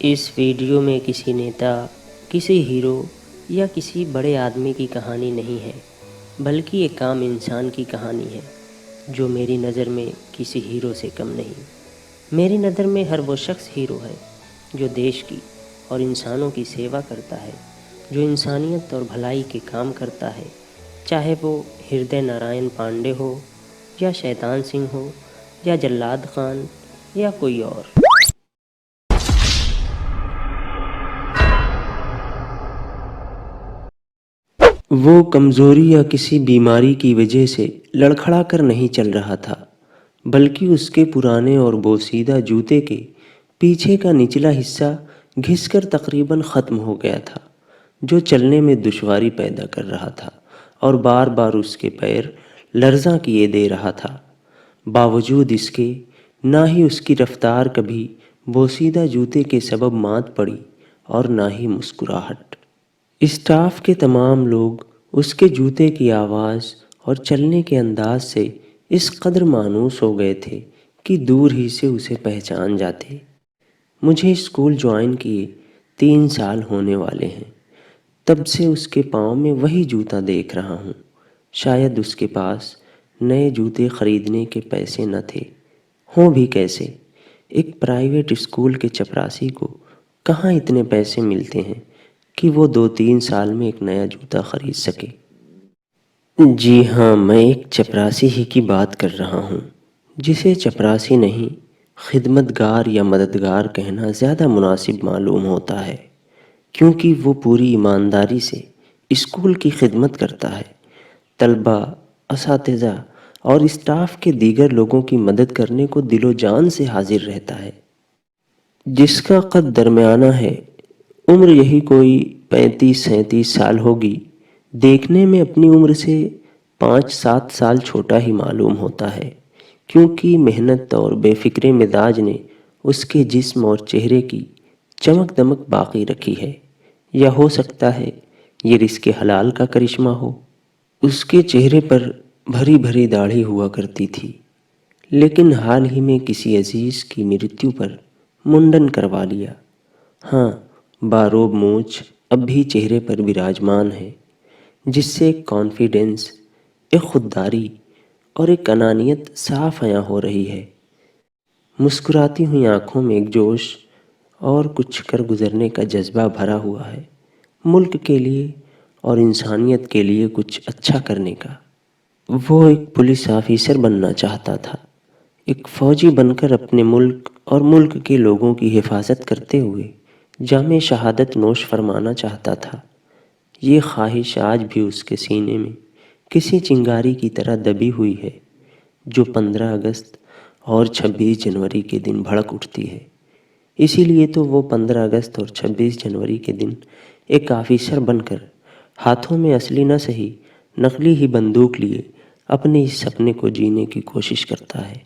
اس video میں کسی نیتا، کسی ہیرو یا کسی بڑے آدمی کی کہانی نہیں ہے، بلکہ ایک عام انسان کی کہانی ہے جو میری نظر میں کسی ہیرو سے کم نہیں۔ میری نظر میں ہر وہ شخص ہیرو ہے جو دیش کی اور انسانوں کی سیوا کرتا ہے، جو انسانیت اور بھلائی کے کام کرتا ہے، چاہے وہ ہردے نارائن پانڈے ہو یا شیطان سنگھ ہو یا جلاد خان یا کوئی اور۔ وہ کمزوری یا کسی بیماری کی وجہ سے لڑکھڑا کر نہیں چل رہا تھا، بلکہ اس کے پرانے اور بوسیدہ جوتے کے پیچھے کا نچلا حصہ گھس کر تقریباً ختم ہو گیا تھا، جو چلنے میں دشواری پیدا کر رہا تھا اور بار بار اس کے پیر لرزاں کیے دے رہا تھا۔ باوجود اس کے نہ ہی اس کی رفتار کبھی بوسیدہ جوتے کے سبب مات پڑی اور نہ ہی مسکراہٹ۔ اسٹاف کے تمام لوگ اس کے جوتے کی آواز اور چلنے کے انداز سے اس قدر مانوس ہو گئے تھے کہ دور ہی سے اسے پہچان جاتے۔ مجھے اسکول جوائن کیے 3 سال ہونے والے ہیں، تب سے اس کے پاؤں میں وہی جوتا دیکھ رہا ہوں۔ شاید اس کے پاس نئے جوتے خریدنے کے پیسے نہ تھے، ہوں بھی کیسے؟ ایک پرائیویٹ اسکول کے چپراسی کو کہاں اتنے پیسے ملتے ہیں کہ وہ 2-3 سال میں ایک نیا جوتا خرید سکے؟ جی ہاں، میں ایک چپراسی ہی کی بات کر رہا ہوں، جسے چپراسی نہیں، خدمتگار یا مددگار کہنا زیادہ مناسب معلوم ہوتا ہے، کیونکہ وہ پوری ایمانداری سے اسکول کی خدمت کرتا ہے، طلبہ، اساتذہ اور اسٹاف کے دیگر لوگوں کی مدد کرنے کو دل و جان سے حاضر رہتا ہے۔ جس کا قد درمیانہ ہے، عمر یہی کوئی 35-37 سال ہوگی، دیکھنے میں اپنی عمر سے 5-7 سال چھوٹا ہی معلوم ہوتا ہے، کیونکہ محنت اور بے فکر مزاج نے اس کے جسم اور چہرے کی چمک دمک باقی رکھی ہے، یا ہو سکتا ہے یہ رزق حلال کا کرشمہ ہو۔ اس کے چہرے پر بھری بھری داڑھی ہوا کرتی تھی، لیکن حال ہی میں کسی عزیز کی مرتیو پر منڈن کروا لیا۔ ہاں، باروب مونچھ اب بھی چہرے پر براجمان ہے، جس سے ایک کانفیڈنس، ایک خودداری اور ایک انانیت صاف عیاں ہو رہی ہے۔ مسکراتی ہوئی آنکھوں میں ایک جوش اور کچھ کر گزرنے کا جذبہ بھرا ہوا ہے، ملک کے لیے اور انسانیت کے لیے کچھ اچھا کرنے کا۔ وہ ایک پولیس آفیسر بننا چاہتا تھا، ایک فوجی بن کر اپنے ملک اور ملک کے لوگوں کی حفاظت کرتے ہوئے جامِ شہادت نوش فرمانا چاہتا تھا۔ یہ خواہش آج بھی اس کے سینے میں کسی چنگاری کی طرح دبی ہوئی ہے، جو 15 اگست اور 26 جنوری کے دن بھڑک اٹھتی ہے۔ اسی لیے تو وہ 15 اگست اور 26 جنوری کے دن ایک آفیسر بن کر ہاتھوں میں اصلی نہ سہی نقلی ہی بندوق لیے اپنے اس سپنے کو جینے کی کوشش کرتا ہے۔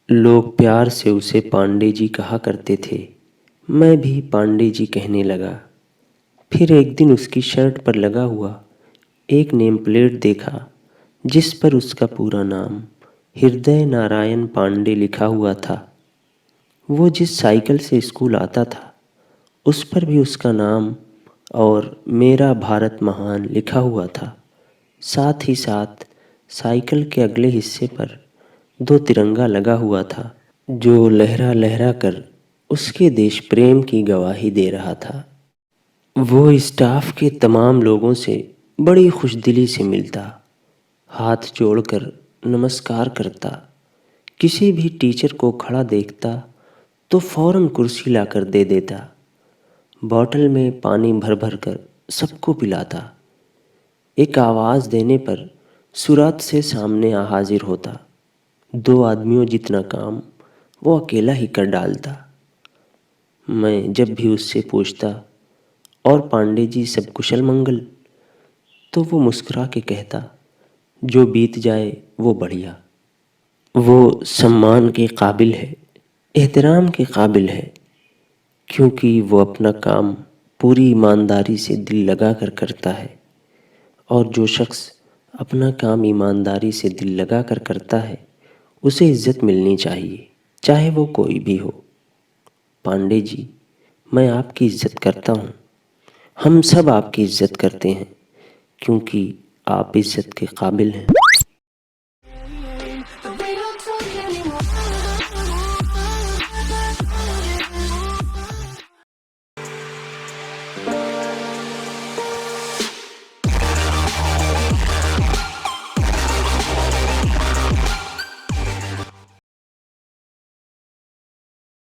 لوگ پیار سے اسے پانڈے جی کہا کرتے تھے، میں بھی پانڈے جی کہنے لگا۔ پھر ایک دن اس کی شرٹ پر لگا ہوا ایک نیم پلیٹ دیکھا، جس پر اس کا پورا نام ہردے نارائن پانڈے لکھا ہوا تھا۔ وہ جس سائیکل سے اسکول آتا تھا، اس پر بھی اس کا نام اور میرا بھارت مہان لکھا ہوا تھا۔ ساتھ ہی ساتھ سائیکل کے اگلے حصے پر 2 ترنگا لگا ہوا تھا، جو لہرا لہرا کر اس کے دیش پریم کی گواہی دے رہا تھا۔ وہ اسٹاف کے تمام لوگوں سے بڑی خوش دلی سے ملتا، ہاتھ جوڑ کر نمسکار کرتا، کسی بھی ٹیچر کو کھڑا دیکھتا تو فوراً کرسی لا کر دے دیتا، بوتل میں پانی بھر بھر کر سب کو پلاتا، ایک آواز دینے پر سرعت سے سامنے آ حاضر ہوتا، 2 آدمیوں جتنا کام وہ اکیلا ہی کر ڈالتا۔ میں جب بھی اس سے پوچھتا، اور پانڈے جی سب کشل منگل؟ تو وہ مسکرا کے کہتا، جو بیت جائے وہ بڑھیا۔ وہ سمان کے قابل ہے، احترام کے قابل ہے، کیونکہ وہ اپنا کام پوری ایمانداری سے دل لگا کر کرتا ہے، اور جو شخص اپنا کام ایمانداری سے دل لگا کر کرتا ہے، اسے عزت ملنی چاہیے، چاہے وہ کوئی بھی ہو۔ پانڈے جی میں آپ کی عزت کرتا ہوں، ہم سب آپ کی عزت کرتے ہیں کیونکہ آپ عزت کے قابل ہیں۔